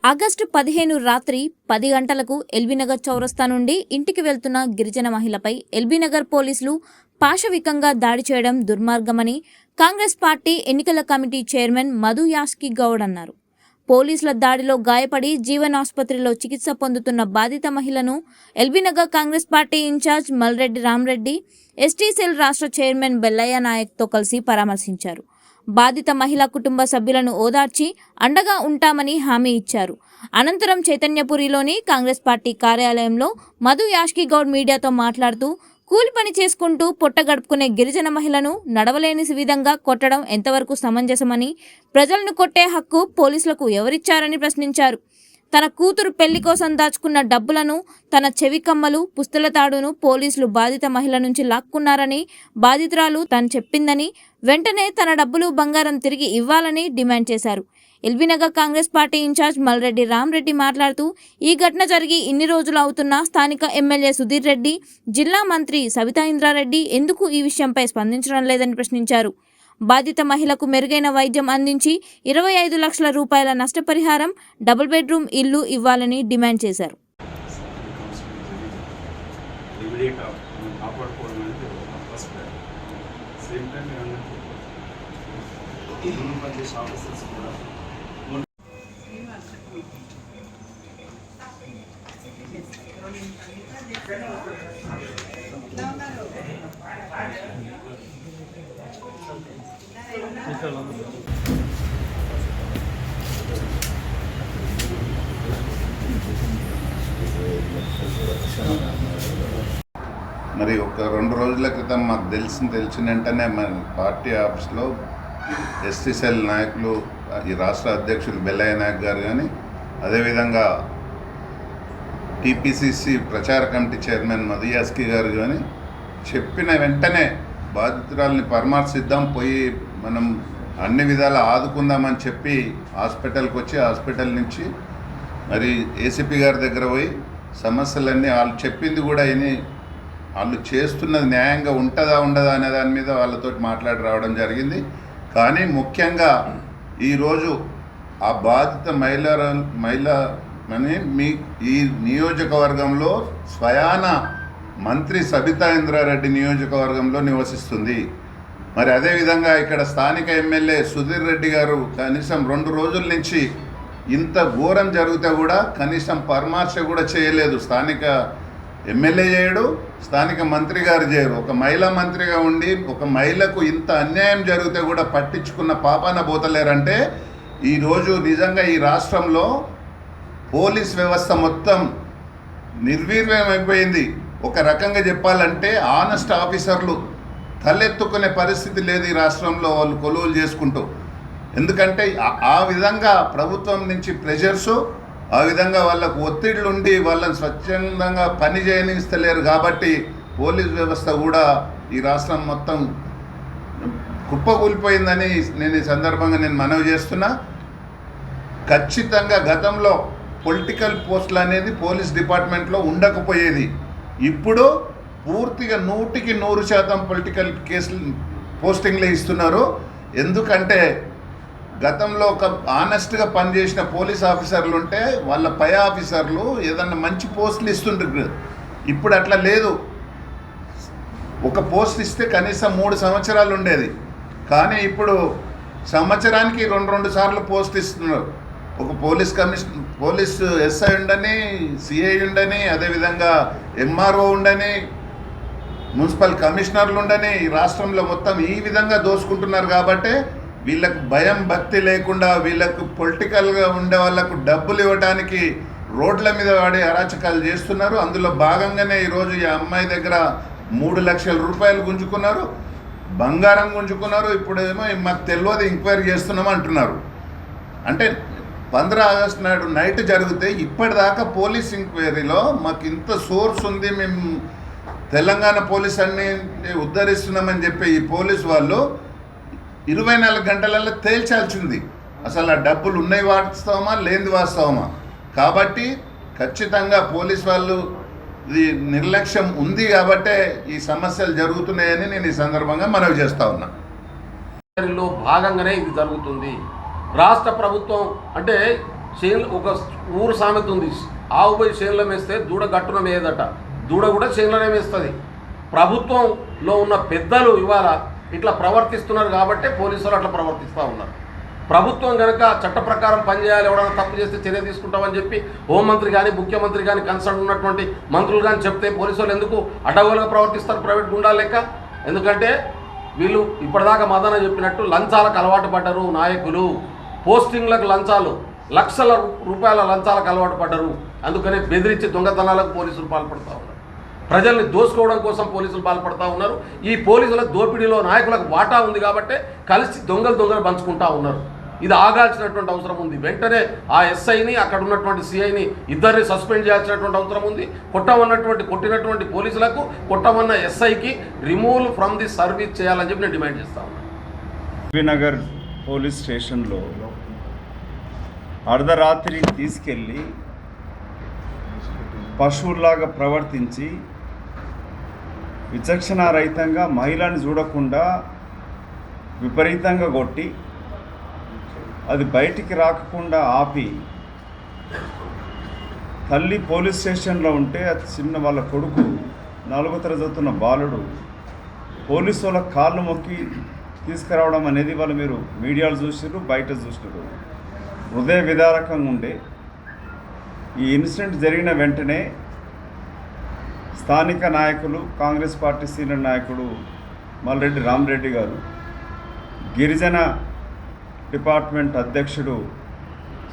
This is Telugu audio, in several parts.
ఆగస్టు 15 రాత్రి 10 గంటలకు ఎల్బీనగర్ చౌరస్తా నుండి ఇంటికి వెళ్తున్న గిరిజన మహిళపై ఎల్బీనగర్ పోలీసులు పాశవికంగా దాడి చేయడం దుర్మార్గమని కాంగ్రెస్ పార్టీ ఎన్నికల కమిటీ చైర్మన్ మధు యాష్కి గౌడ్ అన్నారు. పోలీసుల దాడిలో గాయపడి జీవన్ ఆసుపత్రిలో చికిత్స పొందుతున్న బాధిత మహిళను LB Nagar Congress party incharge Malreddy Ramareddy, ST cell రాష్ట్ర చైర్మన్ బెల్లయ్య నాయక్తో కలిసి పరామర్శించారు. బాధిత మహిళా కుటుంబ సభ్యులను ఓదార్చి అండగా ఉంటామని హామీ ఇచ్చారు. అనంతరం చైతన్యపురిలోని కాంగ్రెస్ పార్టీ కార్యాలయంలో మధు యాష్కి గౌడ్ మీడియాతో మాట్లాడుతూ, కూలి పని చేసుకుంటూ పొట్ట గడుపుకునే గిరిజన మహిళను నడవలేని విధంగా కొట్టడం ఎంతవరకు సమంజసమని, ప్రజలను కొట్టే హక్కు పోలీసులకు ఎవరిచ్చారని ప్రశ్నించారు. తన కూతురు పెళ్లి కోసం దాచుకున్న డబ్బులను, తన చెవి కమ్మలు, పుస్తల తాడును పోలీసులు బాధిత మహిళ నుంచి లాక్కున్నారని, బాధితురాలు తను చెప్పిందని, వెంటనే తన డబ్బులు, బంగారం తిరిగి ఇవ్వాలని డిమాండ్ చేశారు. ఎల్బీనగర్ కాంగ్రెస్ పార్టీ ఇన్ఛార్జ్ మల్రెడ్డి రామరెడ్డి మాట్లాడుతూ, ఈ ఘటన జరిగి ఇన్ని రోజులు అవుతున్నా స్థానిక ఎమ్మెల్యే సుధీర్ రెడ్డి, జిల్లా మంత్రి సబితా ఇంద్రారెడ్డి ఎందుకు ఈ విషయంపై స్పందించడం లేదని ప్రశ్నించారు. బాధిత మహిళకు మెరుగైన వైద్యం అందించి 25 లక్షల రూపాయల నష్టపరిహారం, డబుల్ బెడ్రూమ్ ఇల్లు ఇవ్వాలని డిమాండ్ చేశారు. మరి ఒక 2 రోజుల క్రితం మాకు తెలిసిన వెంటనే మన పార్టీ ఆఫీస్లో ఎస్టీ సెల్ నాయకులు, ఈ రాష్ట్ర అధ్యక్షులు బెల్లయ్య నాయక్ గారు కానీ, అదేవిధంగా టీపీసీసీ ప్రచార కమిటీ చైర్మన్ మధు యాష్కి గారు కానీ చెప్పిన వెంటనే బాధితురాలని పరామర్శిద్దాం, పోయి మనం అన్ని విధాలా ఆదుకుందామని చెప్పి హాస్పిటల్కి వచ్చి, హాస్పిటల్ నుంచి మరి ఏసీపీ గారి దగ్గర పోయి సమస్యలన్నీ వాళ్ళు చెప్పింది కూడా విని, వాళ్ళు చేస్తున్నది న్యాయంగా ఉంటుందా ఉండదా అనే దాని మీద వాళ్ళతో మాట్లాడి రావడం జరిగింది. కానీ ముఖ్యంగా ఈరోజు ఆ బాధిత మహిళని ఈ నియోజకవర్గంలో స్వయాన మంత్రి సబితా ఇంద్రారెడ్డి నియోజకవర్గంలో నివసిస్తుంది. మరి అదేవిధంగా ఇక్కడ స్థానిక ఎమ్మెల్యే సుధీర్ రెడ్డి గారు కనీసం 2 రోజుల నుంచి ఇంత ఘోరం జరిగితే కూడా కనీసం పరామర్శ కూడా చేయలేదు. స్థానిక ఎమ్మెల్యే చేయడు, స్థానిక మంత్రి గారు చేయరు. ఒక మహిళా మంత్రిగా ఉండి ఒక మహిళకు ఇంత అన్యాయం జరిగితే కూడా పట్టించుకున్న పాపాన పోతలేరంటే, ఈరోజు నిజంగా ఈ రాష్ట్రంలో పోలీస్ వ్యవస్థ మొత్తం నిర్వీర్యమైపోయింది. ఒక రకంగా చెప్పాలంటే ఆనెస్ట్ ఆఫీసర్లు తలెత్తుకునే పరిస్థితి లేదు ఈ రాష్ట్రంలో, వాళ్ళు కొలువులు చేసుకుంటూ. ఎందుకంటే ఆ విధంగా ప్రభుత్వం నుంచి ప్రెషర్సు, ఆ విధంగా వాళ్ళకు ఒత్తిళ్ళు ఉండి వాళ్ళని స్వచ్ఛందంగా పని చేయనిస్తలేరు. కాబట్టి పోలీస్ వ్యవస్థ కూడా ఈ రాష్ట్రం మొత్తం కుప్పకూలిపోయిందని నేను ఈ సందర్భంగా మనవి చేస్తున్నా. ఖచ్చితంగా గతంలో పొలిటికల్ పోస్టులు అనేది పోలీస్ డిపార్ట్మెంట్లో ఉండకపోయేది. ఇప్పుడు పూర్తిగా 100% పొలిటికల్ కేసులు పోస్టింగ్లే ఇస్తున్నారు. ఎందుకంటే గతంలో ఒక ఆనెస్ట్గా పనిచేసిన పోలీస్ ఆఫీసర్లు ఉంటే వాళ్ళ పై ఆఫీసర్లు ఏదన్నా మంచి పోస్టులు ఇస్తుంటారు. ఇప్పుడు అట్లా లేదు. ఒక పోస్ట్ ఇస్తే కనీసం 3 సంవత్సరాలు ఉండేది, కానీ ఇప్పుడు సంవత్సరానికి 2 సార్లు పోస్ట్ ఇస్తున్నారు. ఒక పోలీస్ ఎస్ఐ ఉండని, సిఐ ఉండని, అదేవిధంగా ఎంఆర్ఓ ఉండని, మున్సిపల్ కమిషనర్లు ఉండని, ఈ రాష్ట్రంలో మొత్తం ఈ విధంగా దోసుకుంటున్నారు. కాబట్టి వీళ్ళకు భయం భక్తి లేకుండా వీళ్ళకు పొలిటికల్గా ఉండే వాళ్ళకు డబ్బులు ఇవ్వడానికి రోడ్ల మీద వాడే అరాచకాలు చేస్తున్నారు. అందులో భాగంగానే ఈరోజు ఈ అమ్మాయి దగ్గర 3 లక్షల రూపాయలు గుంజుకున్నారు, బంగారం గుంజుకున్నారు. ఇప్పుడేమో మాకు తెలియదు, ఎంక్వైరీ చేస్తున్నాం అంటున్నారు. అంటే 15 ఆగస్టు నాడు నైట్ జరిగితే ఇప్పటిదాకా పోలీస్ ఎంక్వైరీలో మాకు ఇంత సోర్స్ ఉంది, మేము తెలంగాణ పోలీస్ అన్ని ఉద్ధరిస్తున్నామని చెప్పి ఈ పోలీసు వాళ్ళు 24 గంటలలో తేల్చాల్సింది అసలు ఆ డబ్బులు ఉన్నాయి వాస్తవమా లేనిది వాస్తవమా. కాబట్టి ఖచ్చితంగా పోలీస్ వాళ్ళు ఇది నిర్లక్ష్యం ఉంది కాబట్టే ఈ సమస్యలు జరుగుతున్నాయని నేను ఈ సందర్భంగా మనవి చేస్తా ఉన్నా. భాగంగానే ఇది జరుగుతుంది. రాష్ట్ర ప్రభుత్వం అంటే ఒక ఊరు సామెత ఉంది, ఆవు పోయి చేనులో మేస్తే దూడ గట్టున మేయదట, దూడ కూడా చేనులోనే మేస్తుంది. ప్రభుత్వంలో ఉన్న పెద్దలు ఇవాళ ఇట్లా ప్రవర్తిస్తున్నారు కాబట్టి పోలీసులు అట్లా ప్రవర్తిస్తూ ఉన్నారు. ప్రభుత్వం కనుక చట్ట ప్రకారం పనిచేయాలి, ఎవరైనా తప్పు చేస్తే చర్య తీసుకుంటామని చెప్పి హోంమంత్రి కానీ ముఖ్యమంత్రి కానీ కన్సర్న్ ఉన్నటువంటి మంత్రులు కానీ చెప్తే పోలీసులు ఎందుకు అడ్డగోలుగా ప్రవర్తిస్తారు ప్రైవేట్ గుండాల లెక్క? ఎందుకంటే వీళ్ళు ఇప్పటిదాకా మదన చెప్పినట్టు లంచాలకు అలవాటు పడ్డారు నాయకులు, పోస్టింగ్లకు లంచాలు, లక్షల రూపాయల లంచాలకు అలవాటు పడ్డారు. అందుకనే బెదిరించి దొంగతనాలకు పోలీసులు పాల్పడుతూ ఉన్నారు, ప్రజల్ని దోసుకోవడం కోసం పోలీసులు పాల్పడుతూ ఉన్నారు. ఈ పోలీసుల దోపిడీలో నాయకులకు వాటా ఉంది కాబట్టి కలిసి దొంగలు పంచుకుంటూ ఉన్నారు. ఇది ఆగాల్సినటువంటి అవసరం ఉంది. వెంటనే ఆ ఎస్ఐని అక్కడ ఉన్నటువంటి సిఐని ఇద్దరిని సస్పెండ్ చేయాల్సినటువంటి అవసరం ఉంది. కొట్టినటువంటి పోలీసులకు, కొట్టమన్న ఎస్ఐకి రిమూవల్ ఫ్రమ్ ది సర్వీస్ చేయాలని చెప్పి నేను డిమాండ్ చేస్తా ఉన్నాను. నగర్ పోలీస్ స్టేషన్లో అర్ధరాత్రి తీసుకెళ్ళి పశువుల్లాగా ప్రవర్తించి విచక్షణారహితంగా మహిళని చూడకుండా విపరీతంగా కొట్టి అది బయటికి రాకుండా ఆపి, తల్లి పోలీస్ స్టేషన్లో ఉంటే అది చిన్న వాళ్ళ కొడుకు 4వ తరగతి చదువుతున్న బాలుడు పోలీసు వాళ్ళ కాళ్ళు మొక్కి తీసుకురావడం అనేది వాళ్ళు మీరు మీడియాలో చూసినారు, బయట చూసినారు. హృదయ విదారకంగా ఉండే ఈ ఇన్సిడెంట్ జరిగిన వెంటనే స్థానిక నాయకులు, కాంగ్రెస్ పార్టీ సీనియర్ నాయకుడు మల్రెడ్డి రామరెడ్డి గారు, గిరిజన డిపార్ట్మెంట్ అధ్యక్షుడు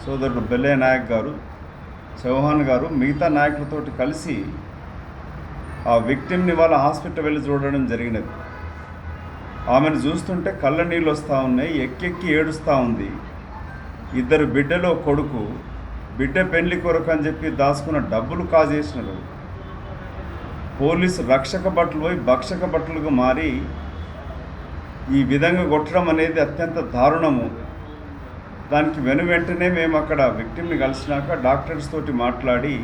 సోదరుడు బెల్లయ్య నాయక్ గారు, చౌహాన్ గారు, మిగతా నాయకులతోటి కలిసి ఆ విక్టిమ్ని వాళ్ళ హాస్పిటల్ వెళ్ళి చూడడం జరిగినది. ఆమెను చూస్తుంటే కళ్ళ నీళ్ళు వస్తూ ఉన్నాయి, ఎక్కెక్కి ఏడుస్తూ ఉంది. 2 బిడ్డలు, కొడుకు. బిడ్డ పెళ్లి కొరకు అని చెప్పి దాచుకున్న డబ్బులు కాజేసినారు. పోలీసు రక్షక బట్టలు పోయి భక్షక బట్టలుగా మారి ఈ విధంగా కొట్టడం అనేది అత్యంత దారుణము. దానికి వెంటనే మేము అక్కడ విక్టిమ్ని కలిసినాక డాక్టర్స్ తోటి మాట్లాడి,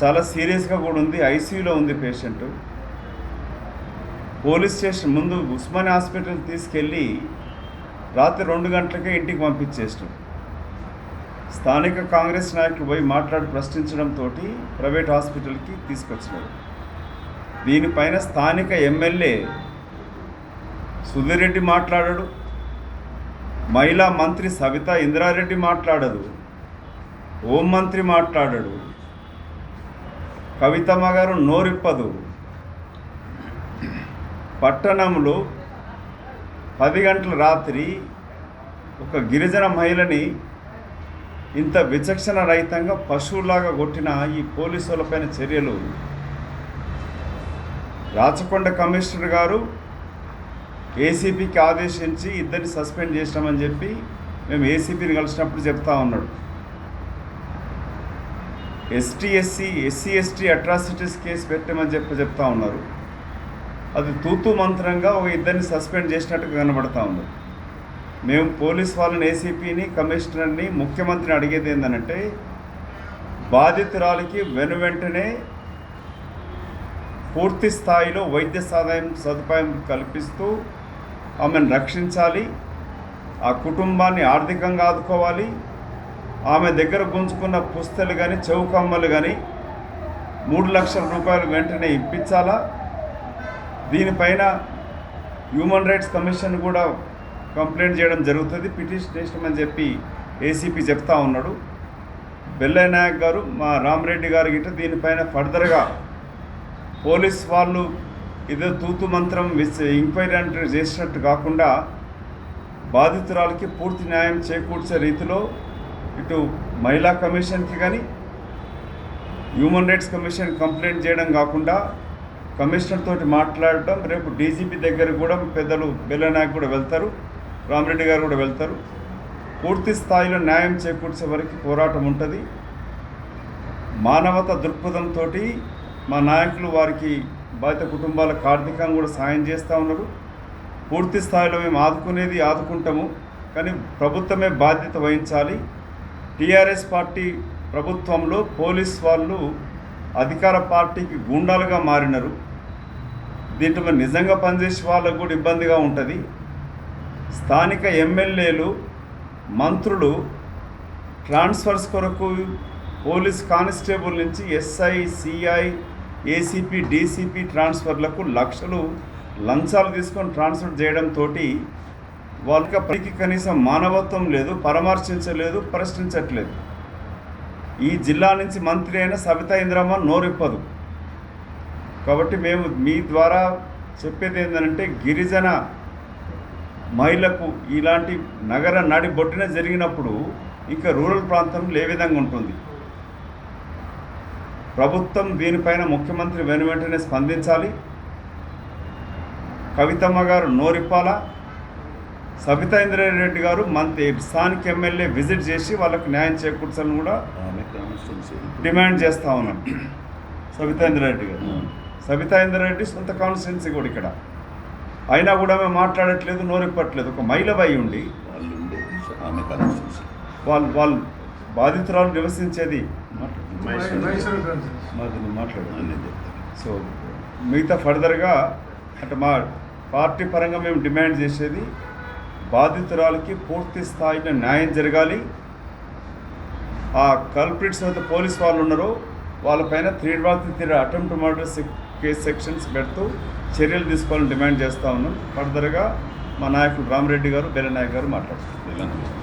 చాలా సీరియస్గా కూడా ఉంది, ఐసీయూలో ఉంది పేషెంట్. పోలీస్ స్టేషన్ ముందు ఉస్మానియా హాస్పిటల్ తీసుకెళ్ళి రాత్రి 2 గంటలకే ఇంటికి పంపించేసినాం. స్థానిక కాంగ్రెస్ నాయకులు పోయి మాట్లాడి ప్రశ్నించడంతో ప్రైవేట్ హాస్పిటల్కి తీసుకొచ్చినారు. దీనిపైన స్థానిక ఎమ్మెల్యే సుధీర్ రెడ్డి మాట్లాడాడు, మహిళా మంత్రి సవితా ఇంద్రారెడ్డి మాట్లాడదు, హోంమంత్రి మాట్లాడాడు, కవితమ్మ గారు నోరిప్పదు. పట్టణంలో 10 గంటల రాత్రి ఒక గిరిజన మహిళని ఇంత విచక్షణ రహితంగా పశువులాగా కొట్టిన ఈ పోలీసులపైన చర్యలు రాచకొండ కమిషనర్ గారు ఏసీపీకి ఆదేశించి 2 సస్పెండ్ చేసినామని చెప్పి మేము ఏసీపీని కలిసినప్పుడు చెప్తా ఉన్నాడు. ఎస్సీ అట్రాసిటీస్ కేసు పెట్టమని చెప్తా ఉన్నారు. అది తూతూ మంత్రంగా ఒక 2 సస్పెండ్ చేసినట్టుగా కనబడతా ఉంది. మేము పోలీస్ వాళ్ళని, ఏసీపీని, కమిషనర్ని, ముఖ్యమంత్రిని అడిగేది ఏంటంటే, బాధితురాలికి వెంటనే పూర్తి స్థాయిలో వైద్య సదుపాయం కల్పిస్తూ ఆమెను రక్షించాలి, ఆ కుటుంబాన్ని ఆర్థికంగా ఆదుకోవాలి. ఆమె దగ్గర గుంజుకున్న పుస్తలు కానీ, చౌకమ్మలు కానీ 3 లక్షల రూపాయలు వెంటనే ఇప్పించాలా. దీనిపైన హ్యూమన్ రైట్స్ కమిషన్ కూడా కంప్లైంట్ చేయడం జరుగుతుంది, పిటిషన్ చేసినామని చెప్పి ఏసీపీ చెప్తా ఉన్నాడు. బెల్లయ్య నాయక్ గారు, మా రామరెడ్డి గారు గిట్ట దీనిపైన ఫర్దర్గా పోలీస్ వాళ్ళు ఇదే తూతు మంత్రం ఎంక్వైరీ అంటే చేసినట్టు కాకుండా బాధితురాలకి పూర్తి న్యాయం చేకూర్చే రీతిలో ఇటు మహిళా కమిషన్కి కానీ హ్యూమన్ రైట్స్ కమిషన్ కంప్లైంట్ చేయడం కాకుండా కమిషనర్ తోటి మాట్లాడటం, రేపు డీజీపీ దగ్గర కూడా పెద్దలు బెల్లయ్య నాయక్ కూడా వెళ్తారు, రామరెడ్డి గారు కూడా వెళ్తారు. పూర్తి స్థాయిలో న్యాయం చేకూర్చే వరకు పోరాటం ఉంటుంది. మానవత దృక్పథంతో మా నాయకులు వారికి బాధిత కుటుంబాలకు ఆర్థికంగా కూడా సాయం చేస్తూ ఉన్నారు. పూర్తి స్థాయిలో మేము ఆదుకుంటాము, కానీ ప్రభుత్వమే బాధ్యత వహించాలి. టీఆర్ఎస్ పార్టీ ప్రభుత్వంలో పోలీస్ వాళ్ళు అధికార పార్టీకి గూండాలుగా మారినారు. దీంట్లో నిజంగా పనిచేసే వాళ్ళకు కూడా ఇబ్బందిగా ఉంటుంది. స్థానిక ఎమ్మెల్యేలు, మంత్రులు ట్రాన్స్ఫర్స్ కొరకు పోలీస్ కానిస్టేబుల్ నుంచి ఎస్ఐ, సిఐ, ఏసీపీ, డీసీపీ ట్రాన్స్ఫర్లకు లక్షలు లంచాలు తీసుకొని ట్రాన్స్ఫర్ చేయడంతో వాళ్ళకి పనికి కనీసం మానవత్వం లేదు, పరామర్శించలేదు, ప్రశ్నించట్లేదు. ఈ జిల్లా నుంచి మంత్రి అయిన సబితా ఇంద్రమ్మ నోరిప్పదు. కాబట్టి మేము మీ ద్వారా చెప్పేది ఏంటంటే గిరిజన మహిళలకు ఇలాంటి నగర నడి బొడ్డున జరిగినప్పుడు ఇంకా రూరల్ ప్రాంతంలో ఏ విధంగా ఉంటుంది? ప్రభుత్వం దీనిపైన ముఖ్యమంత్రి వెనువెంటనే స్పందించాలి. కవితమ్మ గారు నోరిప్పాలా. సబితా ఇంద్రారెడ్డి గారు స్థానిక ఎమ్మెల్యే విజిట్ చేసి వాళ్ళకు న్యాయం చేకూర్చాలని కూడా డిమాండ్ చేస్తూ ఉన్నాం. సబితా ఇంద్రారెడ్డి గారు, సబితా ఇంద్రారెడ్డి సొంత కాన్స్టిట్యున్సీ కూడా ఇక్కడ, అయినా కూడా మేము మాట్లాడట్లేదు, నోరిప్పట్లేదు. ఒక మహిళ అయి ఉండి వాళ్ళు బాధితురాలు నివసించేది మాట్లాడు. సో మిగతా ఫర్దర్గా అంటే మా పార్టీ పరంగా మేము డిమాండ్ చేసేది బాధితురాలకి పూర్తి స్థాయిలో న్యాయం జరగాలి. ఆ కల్ప్రిట్స్ అయితే పోలీస్ వాళ్ళు ఉన్నారో వాళ్ళపైన 3 అటెంప్ట్ మర్డర్ కేసు సెక్షన్స్ పెడుతూ చర్యలు తీసుకోవాలని డిమాండ్ చేస్తూ ఉన్నాం. ఫర్దర్గా మా నాయకులు రామరెడ్డి గారు, బెల్లనాయక్ గారు మాట్లాడుతున్నారు.